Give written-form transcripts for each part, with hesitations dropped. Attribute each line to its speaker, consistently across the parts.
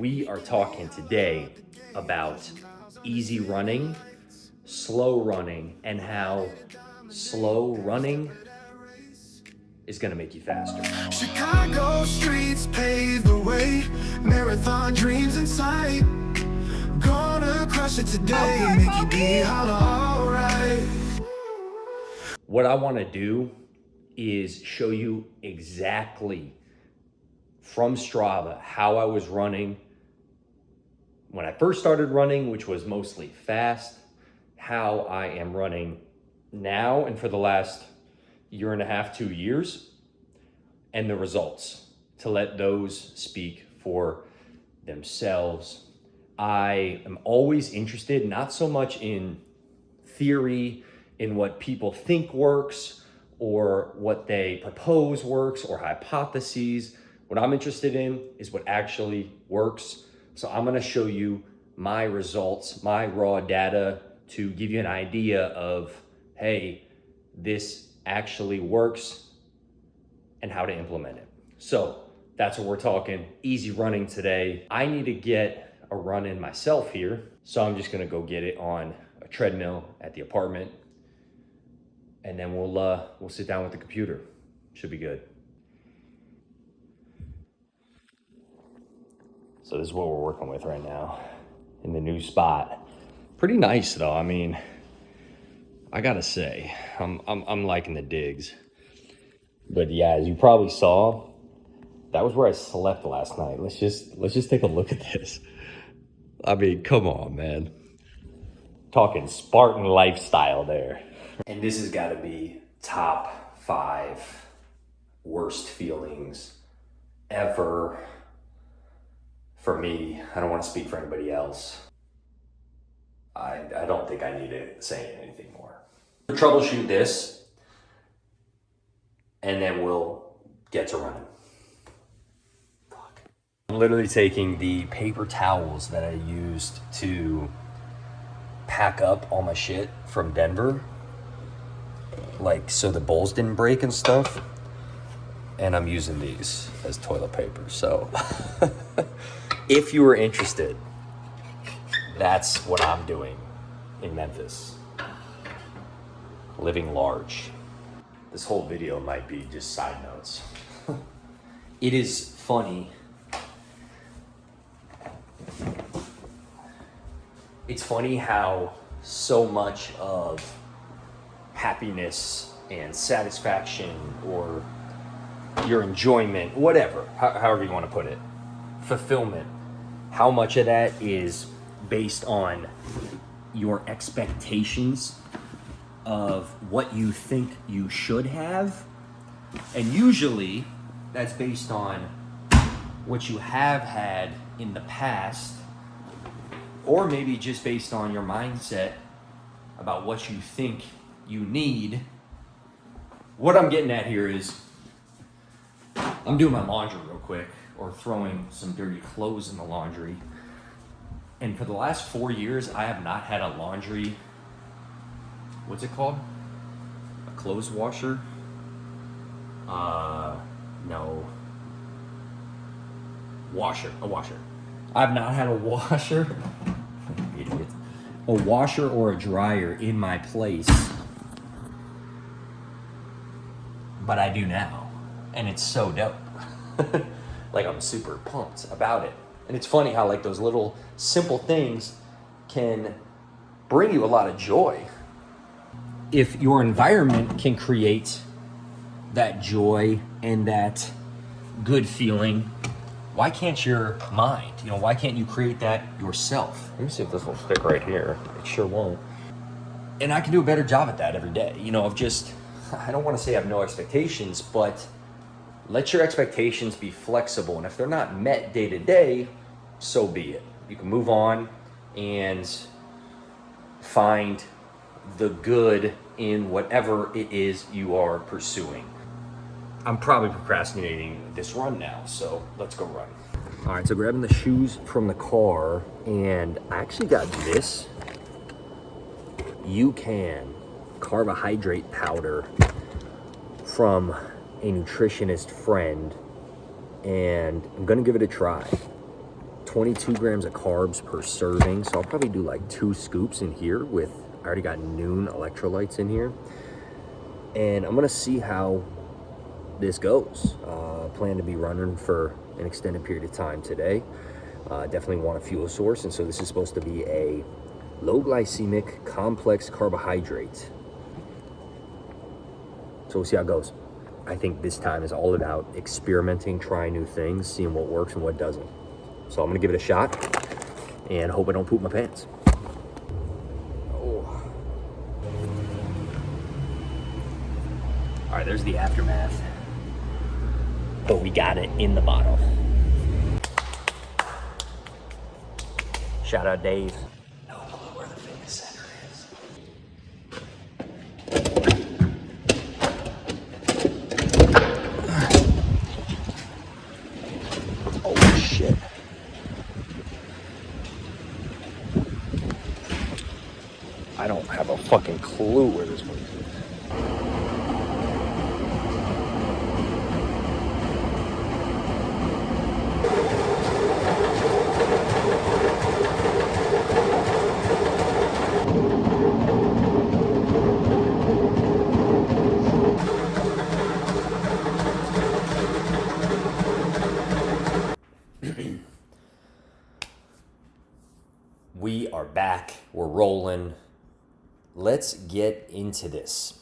Speaker 1: We are talking today about easy running, slow running, and how slow running is gonna make you faster.
Speaker 2: Chicago streets pave the way, marathon dreams in sight. Gonna crush it today, make you be all right.
Speaker 1: What I wanna do is show you exactly from Strava how I was running when I first started running, which was mostly fast, how I am running now and for the last year and a half, 2 years, and the results, to let those speak for themselves. I am always interested, not so much in theory, in what people think works, or what they propose works, or hypotheses. What I'm interested in is what actually works. So I'm gonna show you my results, my raw data, to give you an idea of, hey, this actually works and how to implement it. So that's what we're talking, easy running today. I need to get a run in myself here. So I'm just gonna go get it on a treadmill at the apartment, and then we'll sit down with the computer. Should be good. So this is what we're working with right now in the new spot. Pretty nice though. I mean, I gotta say, I'm liking the digs. But yeah, as you probably saw, that was where I slept last night. Let's just take a look at this. I mean, come on, man. Talking Spartan lifestyle there. And this has got to be top 5 worst feelings ever for me. I don't want to speak for anybody else. I don't think I need to say anything more. Troubleshoot this, and then we'll get to running. Fuck. I'm literally taking the paper towels that I used to pack up all my shit from Denver, like so the bowls didn't break and stuff, and I'm using these as toilet paper. So if you were interested, that's what I'm doing in Memphis. Living large. This whole video might be just side notes. It is funny. It's funny how so much of happiness and satisfaction, or your enjoyment, whatever, however you want to put it, fulfillment, how much of that is based on your expectations of what you think you should have. And usually that's based on what you have had in the past, or maybe just based on your mindset about what you think you need. What I'm getting at here is, I'm doing my laundry real quick, or throwing some dirty clothes in the laundry. And for the last 4 years, I have not had a laundry, what's it called? A clothes washer? No. A washer. I've not had a washer, idiot, a washer or a dryer in my place, but I do now, and it's so dope. Like, I'm super pumped about it. And it's funny how like those little simple things can bring you a lot of joy. If your environment can create that joy and that good feeling, why can't your mind? Why can't you create that yourself? Let me see if this will stick right here. It sure won't. And I can do a better job at that every day. Of just, I don't want to say I have no expectations, but let your expectations be flexible. And if they're not met day to day, so be it. You can move on and find the good in whatever it is you are pursuing. I'm probably procrastinating this run now, so let's go run. All right, so grabbing the shoes from the car, and I actually got this UCAN carbohydrate powder from a nutritionist friend, and I'm gonna give it a try. 22 grams of carbs per serving. So I'll probably do like 2 scoops in here with, I already got Noon electrolytes in here. And I'm gonna see how this goes. Plan to be running for an extended period of time today. Definitely want a fuel source. And so this is supposed to be a low glycemic complex carbohydrate. So we'll see how it goes. I think this time is all about experimenting, trying new things, seeing what works and what doesn't. So I'm gonna give it a shot and hope I don't poop my pants. Oh. All right, there's the aftermath. But we got it in the bottle. Shout out Dave. No clue where the fitness center is. Oh shit. I don't have a fucking clue where this place is. We are back. We're rolling. Let's get into this.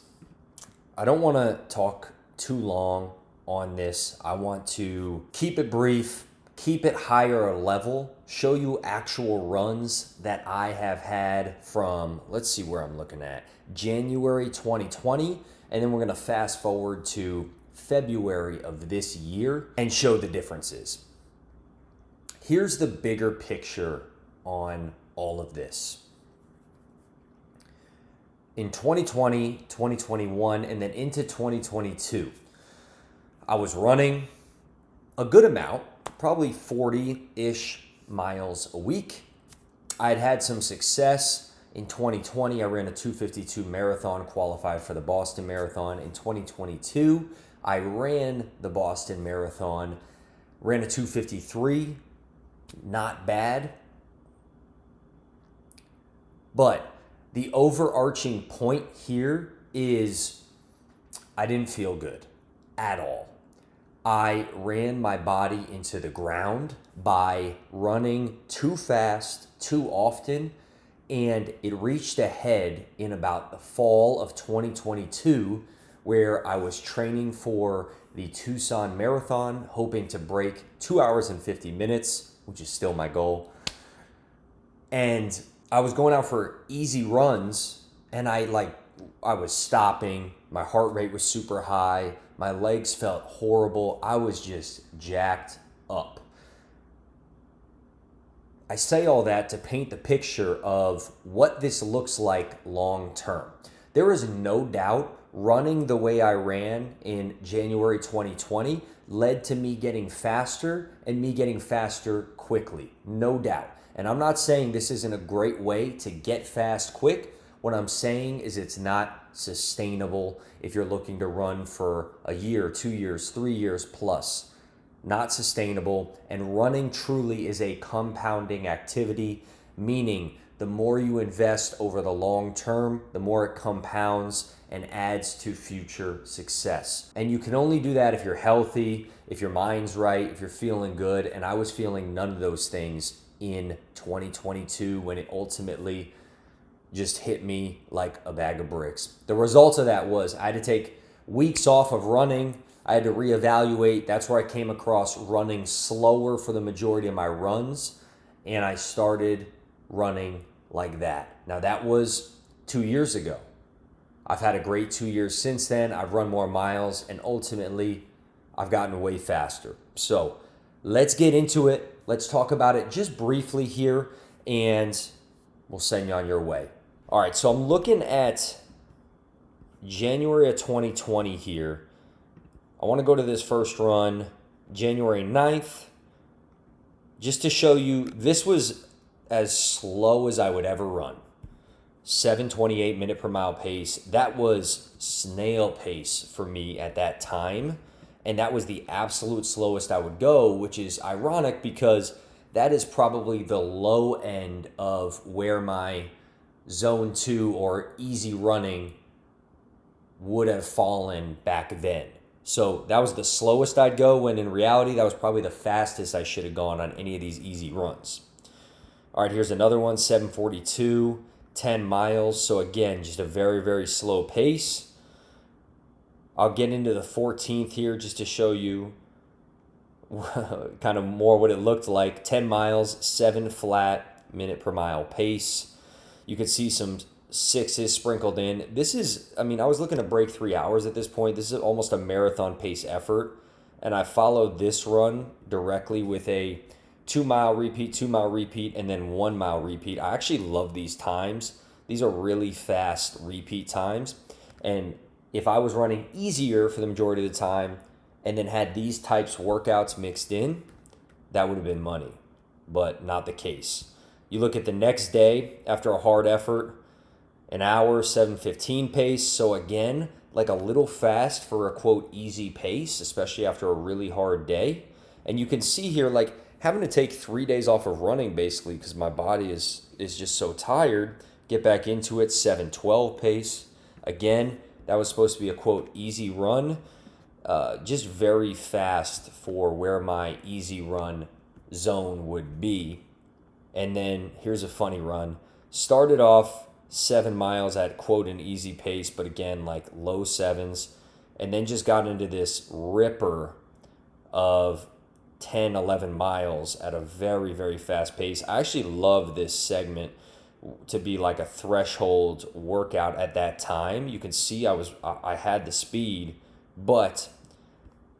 Speaker 1: I don't want to talk too long on this. I want to keep it brief, keep it higher level, show you actual runs that I have had from, let's see where I'm looking at, January 2020, and then we're going to fast forward to February of this year and show the differences. Here's the bigger picture on all of this. In 2020, 2021, and then into 2022, I was running a good amount, probably 40-ish miles a week. I had had some success. In 2020, I ran a 2:52 marathon, qualified for the Boston Marathon. In 2022, I ran the Boston Marathon, ran a 2:53, not bad. But the overarching point here is I didn't feel good at all. I ran my body into the ground by running too fast, too often, and it reached a head in about the fall of 2022 where I was training for the Tucson Marathon, hoping to break 2 hours and 50 minutes, which is still my goal. And I was going out for easy runs, and I was stopping. My heart rate was super high. My legs felt horrible. I was just jacked up. I say all that to paint the picture of what this looks like long term. There is no doubt running the way I ran in January 2020 led to me getting faster and me getting faster quickly. No doubt. And I'm not saying this isn't a great way to get fast quick. What I'm saying is it's not sustainable if you're looking to run for a year, 2 years, 3 years plus. Not sustainable. And running truly is a compounding activity, meaning the more you invest over the long term, the more it compounds and adds to future success. And you can only do that if you're healthy, if your mind's right, if you're feeling good. And I was feeling none of those things in 2022 when it ultimately just hit me like a bag of bricks. The result of that was I had to take weeks off of running. I had to reevaluate. That's where I came across running slower for the majority of my runs, and I started running like that. Now that was 2 years ago. I've had a great 2 years since then. I've run more miles, and ultimately I've gotten way faster. So let's get into it. Let's talk about it just briefly here, and we'll send you on your way. All right, so I'm looking at January of 2020 here. I want to go to this first run, January 9th, just to show you this was as slow as I would ever run. 7:28 minute per mile pace. That was snail pace for me at that time. And that was the absolute slowest I would go, which is ironic because that is probably the low end of where my zone 2 or easy running would have fallen back then. So that was the slowest I'd go, when in reality, that was probably the fastest I should have gone on any of these easy runs. All right, here's another one, 7:42, 10 miles. So again, just a very, very slow pace. I'll get into the 14th here just to show you kind of more what it looked like. 10 miles, 7 flat minute per mile pace. You can see some sixes sprinkled in. This is, I was looking to break 3 hours at this point. This is almost a marathon pace effort. And I followed this run directly with a 2 mile repeat, 2 mile repeat, and then 1 mile repeat. I actually love these times. These are really fast repeat times. And if I was running easier for the majority of the time and then had these types of workouts mixed in, that would have been money, but not the case. You look at the next day after a hard effort, an hour, 7:15 pace. So again, like a little fast for a quote easy pace, especially after a really hard day. And you can see here, like having to take 3 days off of running basically because my body is just so tired. Get back into it, 7:12 pace. Again, that was supposed to be a quote easy run. Just very fast for where my easy run zone would be. And then here's a funny run. Started off 7 miles at quote an easy pace, but again, like low sevens. And then just got into this ripper of 10, 11 miles at a very, very fast pace. I actually love this segment to be like a threshold workout at that time. You can see I had the speed, but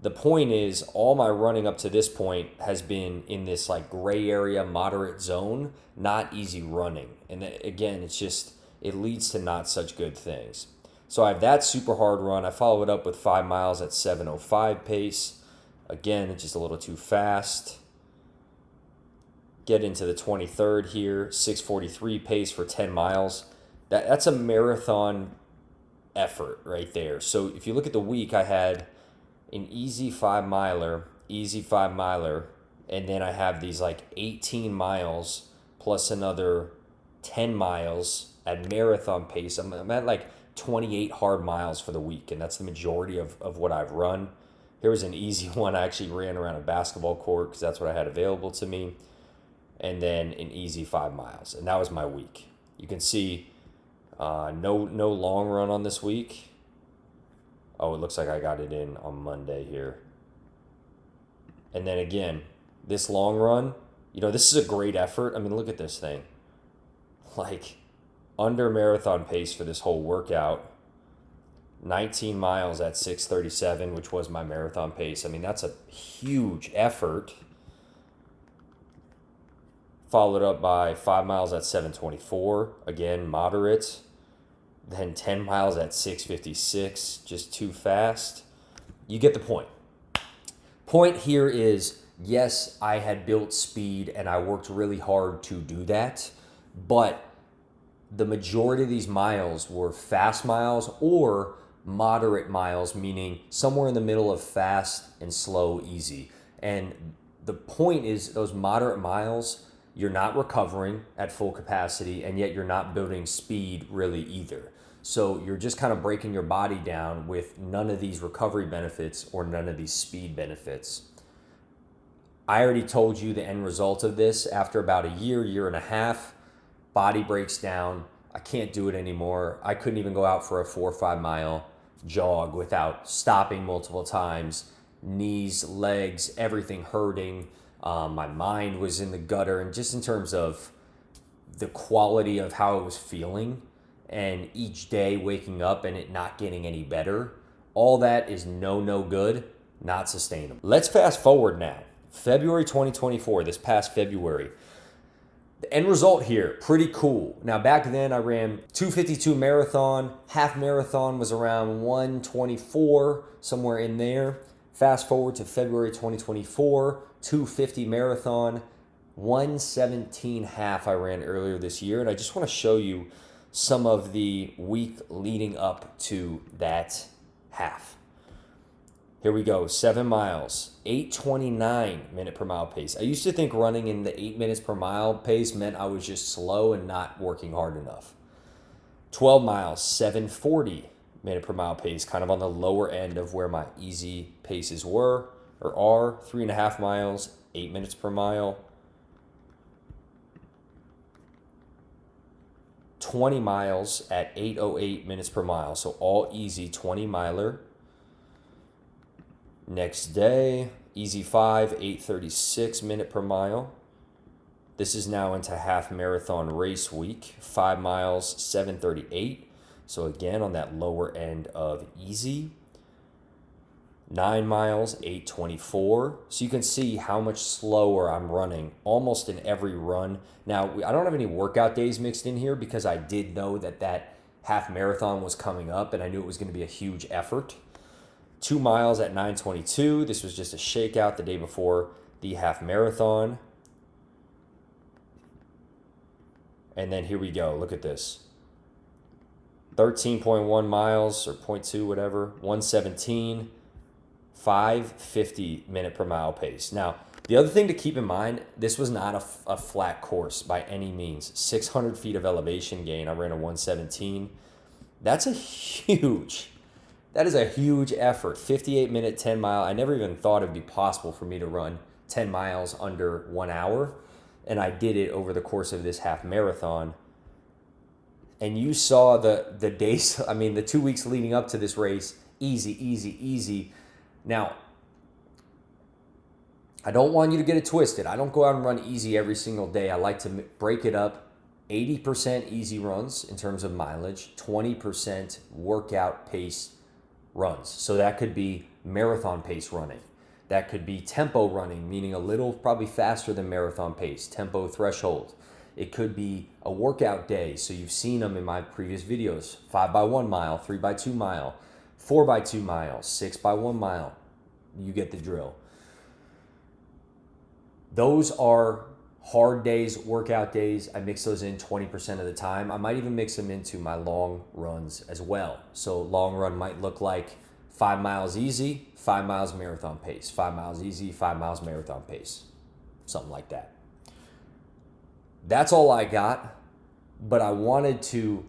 Speaker 1: the point is all my running up to this point has been in this like gray area, moderate zone, not easy running. And again, it leads to not such good things. So I have that super hard run. I follow it up with 5 miles at 7:05 pace. Again, it's just a little too fast. Get into the 23rd here, 6:43 pace for 10 miles. That's a marathon effort right there. So if you look at the week, I had an easy 5 miler, and then I have these like 18 miles plus another 10 miles at marathon pace. I'm at like 28 hard miles for the week, and that's the majority of what I've run. Here was an easy one. I actually ran around a basketball court because that's what I had available to me. And then an easy 5 miles. And that was my week. You can see no long run on this week. Oh, it looks like I got it in on Monday here. And then again, this long run, this is a great effort. Look at this thing. Like under marathon pace for this whole workout. 19 miles at 6:37, which was my marathon pace. That's a huge effort. Followed up by 5 miles at 7:24, again, moderate. Then 10 miles at 6:56, just too fast. You get the point. Point here is, yes, I had built speed and I worked really hard to do that, but the majority of these miles were fast miles or moderate miles, meaning somewhere in the middle of fast and slow, easy. And the point is those moderate miles, you're not recovering at full capacity, and yet you're not building speed really either. So you're just kind of breaking your body down with none of these recovery benefits or none of these speed benefits. I already told you the end result of this. After about a year and a half, body breaks down. I can't do it anymore. I couldn't even go out for a 4 or 5 mile jog without stopping multiple times. Knees, legs, everything hurting. My mind was in the gutter, and just in terms of the quality of how I was feeling and each day waking up and it not getting any better, all that is no good, not sustainable. Let's fast forward now. February 2024, this past February. The end result here, pretty cool. Now back then I ran 2:52 marathon, half marathon was around 1:24, somewhere in there. Fast forward to February 2024, 2:50 marathon, 1:17 half I ran earlier this year. And I just want to show you some of the week leading up to that half. Here we go, 7 miles, 8:29 minute per mile pace. I used to think running in the 8 minutes per mile pace meant I was just slow and not working hard enough. 12 miles, 7:40 minute per mile pace, kind of on the lower end of where my easy paces were or are. 3.5 miles, 8 minutes per mile. 20 miles at 8:08 minutes per mile. So all easy 20 miler. Next day, easy 5, 8:36 minute per mile. This is now into half marathon race week. 5 miles, 7:38. So again, on that lower end of easy. 9 miles, 8:24. So you can see how much slower I'm running almost in every run. Now, I don't have any workout days mixed in here because I did know that half marathon was coming up and I knew it was going to be a huge effort. 2 miles at 9:22. This was just a shakeout the day before the half marathon. And then here we go. Look at this. 13.1 miles or 0.2, whatever. 117. 5:50 minute per mile pace. Now, the other thing to keep in mind, this was not a flat course by any means. 600 feet of elevation gain. I ran a 117. That is a huge effort. 58 minute, 10 mile. I never even thought it'd be possible for me to run 10 miles under 1 hour. And I did it over the course of this half marathon. And you saw the days, I mean, the 2 weeks leading up to this race, easy, easy, easy. Now, I don't want you to get it twisted. I don't go out and run easy every single day. I like to break it up. 80% easy runs in terms of mileage, 20% workout pace runs. So that could be marathon pace running. That could be tempo running, meaning a little probably faster than marathon pace, tempo threshold. It could be a workout day. So you've seen them in my previous videos. 5x1 mile, 3x2 mile, 4x2 miles, 6x1 mile. You get the drill. Those are hard days, workout days. I mix those in 20% of the time. I might even mix them into my long runs as well. So long run might look like 5 miles easy, 5 miles marathon pace, 5 miles easy, 5 miles marathon pace, something like that. That's all I got, but I wanted to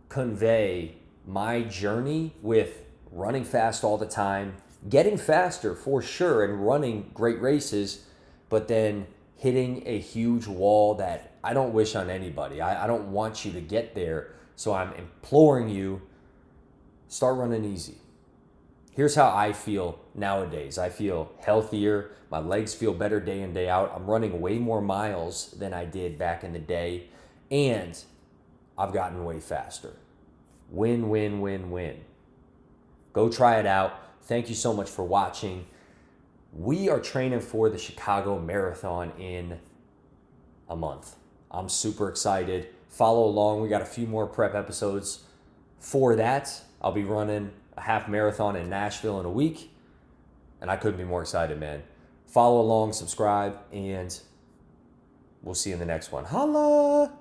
Speaker 1: convey my journey with running fast all the time, getting faster for sure, and running great races, but then hitting a huge wall that I don't wish on anybody. I don't want you to get there, so I'm imploring you, start running easy. Here's how I feel nowadays. I feel healthier. My legs feel better day in, day out. I'm running way more miles than I did back in the day, and I've gotten way faster. Win, win, win, win. Go try it out. Thank you so much for watching. We are training for the Chicago Marathon in a month. I'm super excited. Follow along. We got a few more prep episodes for that. I'll be running a half marathon in Nashville in a week, and I couldn't be more excited, man. Follow along, subscribe, and we'll see you in the next one. Holla!